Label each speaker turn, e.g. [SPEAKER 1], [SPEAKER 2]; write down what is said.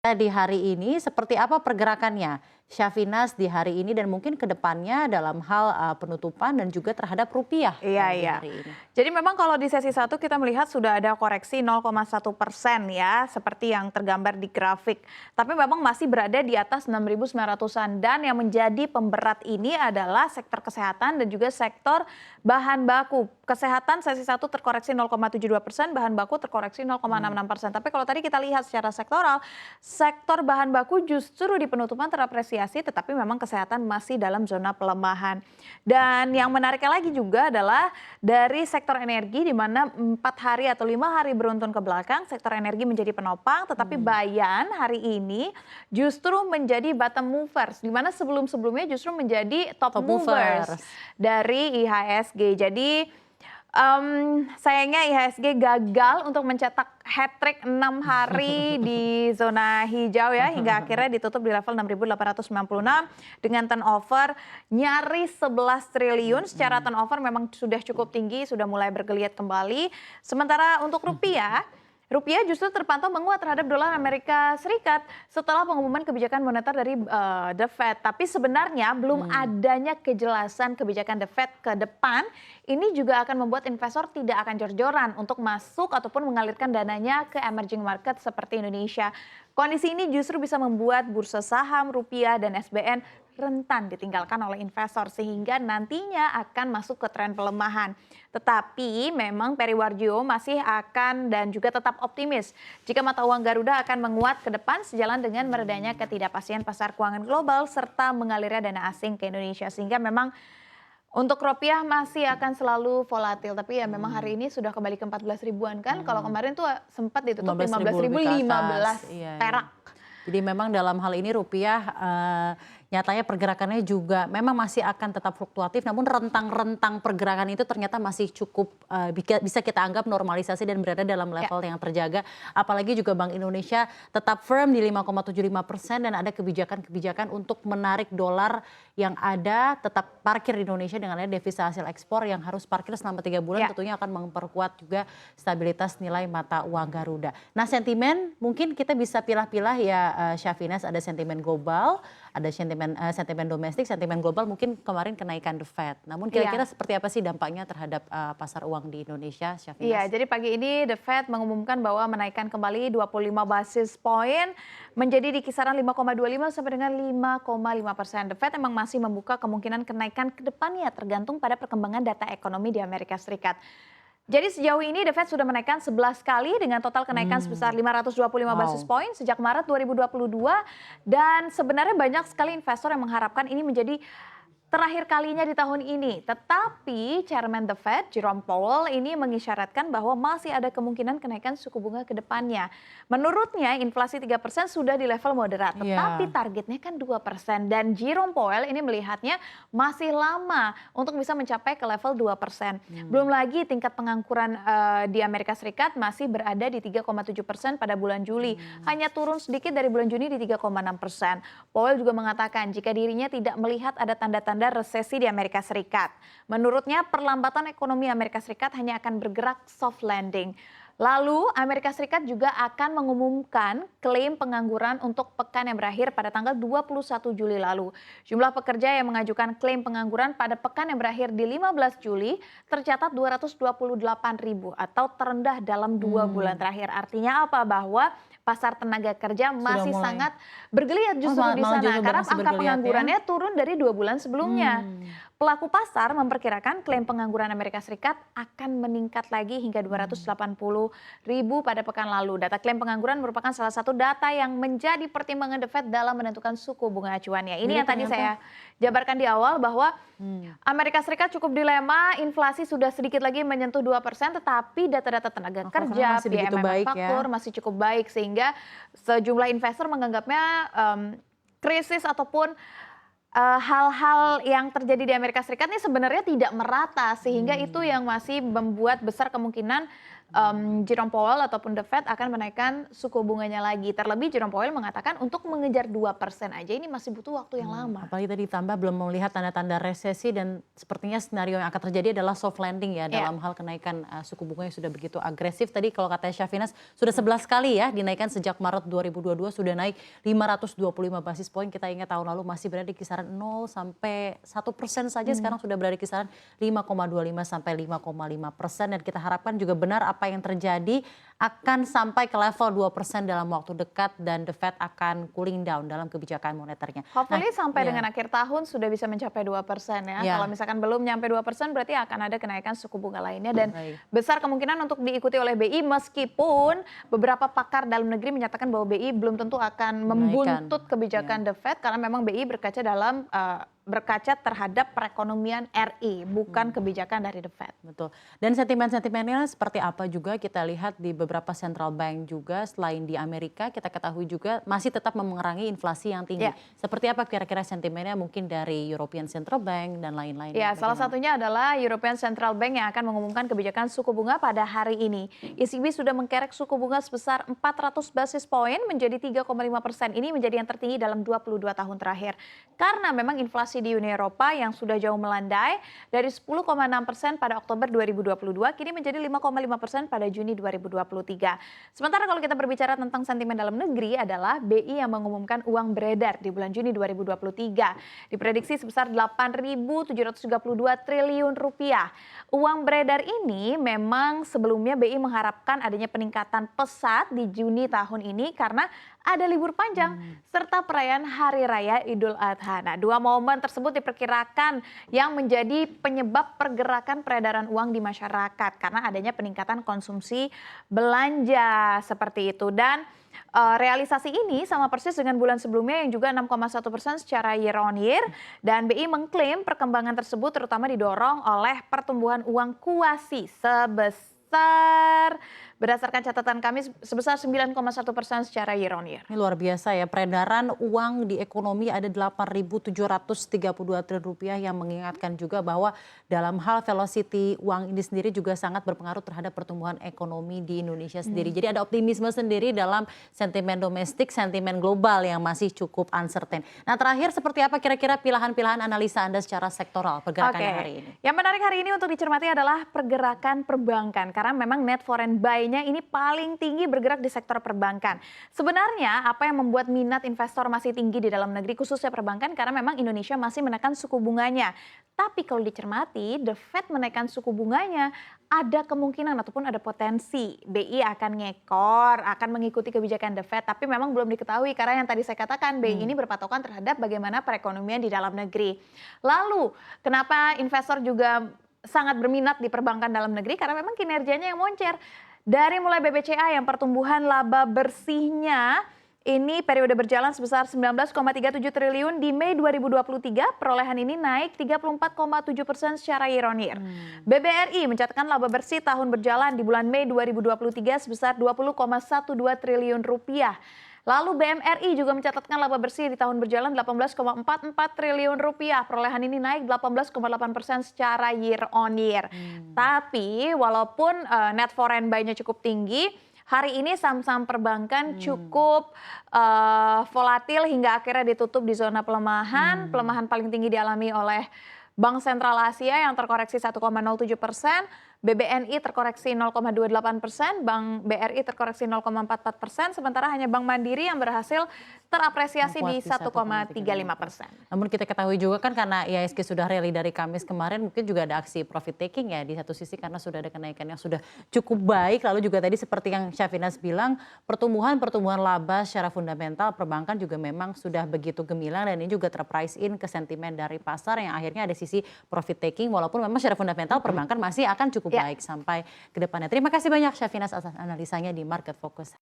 [SPEAKER 1] Di hari ini seperti apa pergerakannya Syafina's di hari ini dan mungkin ke depannya dalam hal penutupan dan juga terhadap rupiah
[SPEAKER 2] Iya,
[SPEAKER 1] di
[SPEAKER 2] iya.
[SPEAKER 1] hari ini?
[SPEAKER 2] Jadi memang kalau di sesi 1 kita melihat sudah ada koreksi 0,1% ya, seperti yang tergambar di grafik. Tapi memang masih berada di atas 6.900-an dan yang menjadi pemberat ini adalah sektor kesehatan dan juga sektor bahan baku. Kesehatan sesi 1 terkoreksi 0,72%, bahan baku terkoreksi 0,66%. Tapi kalau tadi kita lihat secara sektoral, sektor bahan baku justru di penutupan terapresiasi, tetapi memang kesehatan masih dalam zona pelemahan. Dan yang menariknya lagi juga adalah dari sektor energi, di mana 4 hari atau 5 hari beruntun ke belakang sektor energi menjadi penopang, tetapi Bayan hari ini justru menjadi bottom movers, di mana sebelum-sebelumnya justru menjadi top
[SPEAKER 1] Top
[SPEAKER 2] movers
[SPEAKER 1] movers.
[SPEAKER 2] dari IHSG. Jadi sayangnya IHSG gagal untuk mencetak hat-trick 6 hari di zona hijau ya, hingga akhirnya ditutup di level 6.896 dengan turnover nyaris 11 triliun. Secara turnover memang sudah cukup tinggi, sudah mulai bergeliat kembali. Sementara untuk Rupiah justru terpantau menguat terhadap dolar Amerika Serikat setelah pengumuman kebijakan moneter dari The Fed. Tapi sebenarnya belum adanya kejelasan kebijakan The Fed ke depan, ini juga akan membuat investor tidak akan jor-joran untuk masuk ataupun mengalirkan dananya ke emerging market seperti Indonesia. Kondisi ini justru bisa membuat bursa saham, rupiah, dan SBN rentan ditinggalkan oleh investor sehingga nantinya akan masuk ke tren pelemahan. Tetapi memang Peri Warjio masih akan dan juga tetap optimis jika mata uang Garuda akan menguat ke depan sejalan dengan meredanya ketidakpastian pasar keuangan global serta mengalirnya dana asing ke Indonesia, sehingga memang untuk rupiah masih akan selalu volatil. Tapi ya memang hari ini sudah kembali ke 14 ribuan kan. Kalau kemarin tuh sempat ditutup 15.015
[SPEAKER 1] Iya, iya.
[SPEAKER 2] perak.
[SPEAKER 1] Jadi memang dalam hal ini rupiah nyatanya pergerakannya juga memang masih akan tetap fluktuatif, namun rentang-rentang pergerakan itu ternyata masih cukup bisa kita anggap normalisasi dan berada dalam level yang terjaga. Apalagi juga Bank Indonesia tetap firm di 5,75% dan ada kebijakan-kebijakan untuk menarik dolar yang ada tetap parkir di Indonesia dengan adanya devisa hasil ekspor yang harus parkir selama 3 bulan tentunya akan memperkuat juga stabilitas nilai mata uang Garuda. Nah, sentimen mungkin kita bisa pilah-pilah ya Syafina's, ada sentimen global, ada sentimen domestik, sentimen global mungkin kemarin kenaikan The Fed. Namun kira-kira seperti apa sih dampaknya terhadap pasar uang di Indonesia, Syafina's?
[SPEAKER 2] Iya, jadi pagi ini The Fed mengumumkan bahwa menaikkan kembali 25 basis point menjadi di kisaran 5,25 sampai dengan 5,5%. The Fed memang masih membuka kemungkinan kenaikan ke depannya tergantung pada perkembangan data ekonomi di Amerika Serikat. Jadi sejauh ini The Fed sudah menaikkan 11 kali dengan total kenaikan sebesar 525 basis point sejak Maret 2022. Dan sebenarnya banyak sekali investor yang mengharapkan ini menjadi terakhir kalinya di tahun ini. Tetapi Chairman The Fed, Jerome Powell, ini mengisyaratkan bahwa masih ada kemungkinan kenaikan suku bunga ke depannya. Menurutnya inflasi 3% sudah di level moderat, tetapi targetnya kan 2%. Dan Jerome Powell ini melihatnya masih lama untuk bisa mencapai ke level 2%. Belum lagi tingkat pengangguran di Amerika Serikat masih berada di 3,7% pada bulan Juli. Hanya turun sedikit dari bulan Juni di 3,6%. Powell juga mengatakan jika dirinya tidak melihat ada tanda-tanda resesi di Amerika Serikat. Menurutnya perlambatan ekonomi Amerika Serikat hanya akan bergerak soft landing. Lalu Amerika Serikat juga akan mengumumkan klaim pengangguran untuk pekan yang berakhir pada tanggal 21 Juli lalu. Jumlah pekerja yang mengajukan klaim pengangguran pada pekan yang berakhir di 15 Juli tercatat 228 ribu atau terendah dalam 2 bulan terakhir. Artinya apa? Bahwa pasar tenaga kerja masih sangat bergeliat justru di sana karena angka penganggurannya turun dari 2 bulan sebelumnya. Pelaku pasar memperkirakan klaim pengangguran Amerika Serikat akan meningkat lagi hingga 280 ribu pada pekan lalu. Data klaim pengangguran merupakan salah satu data yang menjadi pertimbangan The Fed dalam menentukan suku bunga acuannya. Ini yang tadi saya jabarkan di awal bahwa Amerika Serikat cukup dilema, inflasi sudah sedikit lagi menyentuh 2%, tetapi data-data tenaga kerja, PMI manufaktur masih cukup baik sehingga sejumlah investor menganggapnya krisis ataupun hal-hal yang terjadi di Amerika Serikat ini sebenarnya tidak merata sehingga itu yang masih membuat besar kemungkinan Jerome Powell ataupun The Fed akan menaikkan suku bunganya lagi. Terlebih Jerome Powell mengatakan untuk mengejar 2% aja ini masih butuh waktu yang lama.
[SPEAKER 1] Apalagi tadi ditambah belum melihat tanda-tanda resesi dan sepertinya skenario yang akan terjadi adalah soft landing ya dalam hal kenaikan suku bunga yang sudah begitu agresif. Tadi kalau kata Syafinas sudah 11 kali ya dinaikkan sejak Maret 2022 sudah naik 525 basis poin. Kita ingat tahun lalu masih berada di kisaran 0 sampai 1% saja, sekarang sudah berada di kisaran 5,25 sampai 5,5%, dan kita harapkan juga benar apa yang terjadi akan sampai ke level 2% dalam waktu dekat dan The Fed akan cooling down dalam kebijakan moneternya.
[SPEAKER 2] Hopefully sampai dengan akhir tahun sudah bisa mencapai 2% ya. Kalau misalkan belum nyampe 2% berarti akan ada kenaikan suku bunga lainnya dan besar kemungkinan untuk diikuti oleh BI, meskipun beberapa pakar dalam negeri menyatakan bahwa BI belum tentu akan membuntut kebijakan The Fed karena memang BI berkaca terhadap perekonomian RI, bukan kebijakan dari The Fed.
[SPEAKER 1] Betul. Dan sentimen-sentimennya seperti apa juga kita lihat di beberapa central bank juga selain di Amerika, kita ketahui juga masih tetap memengerangi inflasi yang tinggi. Seperti apa kira-kira sentimennya mungkin dari European Central Bank dan lain-lain?
[SPEAKER 2] Ya, salah satunya adalah European Central Bank yang akan mengumumkan kebijakan suku bunga pada hari ini. ECB sudah mengkerek suku bunga sebesar 400 basis poin menjadi 3,5%. Ini menjadi yang tertinggi dalam 22 tahun terakhir. Karena memang inflasi di Uni Eropa yang sudah jauh melandai dari 10,6% pada Oktober 2022 kini menjadi 5,5% pada Juni 2023. Sementara kalau kita berbicara tentang sentimen dalam negeri adalah BI yang mengumumkan uang beredar di bulan Juni 2023 diprediksi sebesar 8.732 triliun rupiah. Uang beredar ini memang sebelumnya BI mengharapkan adanya peningkatan pesat di Juni tahun ini karena ada libur panjang serta perayaan Hari Raya Idul Adha. Nah, dua momen tersebut diperkirakan yang menjadi penyebab pergerakan peredaran uang di masyarakat karena adanya peningkatan konsumsi belanja seperti itu. Dan realisasi ini sama persis dengan bulan sebelumnya yang juga 6,1% secara year on year, dan BI mengklaim perkembangan tersebut terutama didorong oleh pertumbuhan uang kuasi berdasarkan catatan kami sebesar 9,1% secara year on year.
[SPEAKER 1] Ini luar biasa ya, peredaran uang di ekonomi ada 8.732 triliun rupiah yang mengingatkan juga bahwa dalam hal velocity uang ini sendiri juga sangat berpengaruh terhadap pertumbuhan ekonomi di Indonesia sendiri. Jadi ada optimisme sendiri dalam sentimen domestik, sentimen global yang masih cukup uncertain. Nah, terakhir seperti apa kira-kira pilihan-pilihan analisa Anda secara sektoral pergerakannya hari ini?
[SPEAKER 2] Yang menarik hari ini untuk dicermati adalah pergerakan perbankan karena memang net foreign buy-nya ini paling tinggi bergerak di sektor perbankan. Sebenarnya apa yang membuat minat investor masih tinggi di dalam negeri khususnya perbankan karena memang Indonesia masih menaikkan suku bunganya. Tapi kalau dicermati, The Fed menaikkan suku bunganya, ada kemungkinan ataupun ada potensi BI akan ngekor, akan mengikuti kebijakan The Fed, tapi memang belum diketahui karena yang tadi saya katakan BI ini berpatokan terhadap bagaimana perekonomian di dalam negeri. Lalu, kenapa investor juga sangat berminat di perbankan dalam negeri? Karena memang kinerjanya yang moncer. Dari mulai BBCA yang pertumbuhan laba bersihnya ini periode berjalan sebesar 19,37 triliun di Mei 2023, perolehan ini naik 34,7% secara year on year. BBRI mencatatkan laba bersih tahun berjalan di bulan Mei 2023 sebesar 20,12 triliun rupiah. Lalu BMRI juga mencatatkan laba bersih di tahun berjalan 18,44 triliun rupiah. Perolehan ini naik 18,8% secara year on year. Tapi walaupun net foreign buy-nya cukup tinggi, hari ini saham-saham perbankan cukup volatil hingga akhirnya ditutup di zona pelemahan. Pelemahan paling tinggi dialami oleh Bank Sentral Asia yang terkoreksi 1,07%, BBNI terkoreksi 0,28%, Bank BRI terkoreksi 0,44%, sementara hanya Bank Mandiri yang berhasil terapresiasi di 1,35%.
[SPEAKER 1] Namun kita ketahui juga kan karena IHSG sudah rally dari Kamis kemarin, mungkin juga ada aksi profit taking ya di satu sisi karena sudah ada kenaikan yang sudah cukup baik. Lalu juga tadi seperti yang Syafinas bilang, pertumbuhan laba secara fundamental perbankan juga memang sudah begitu gemilang dan ini juga terprice in ke sentimen dari pasar yang akhirnya ada sisi profit taking walaupun memang secara fundamental perbankan masih akan cukup baik sampai ke depannya. Terima kasih banyak Syafinas atas analisanya di Market Focus.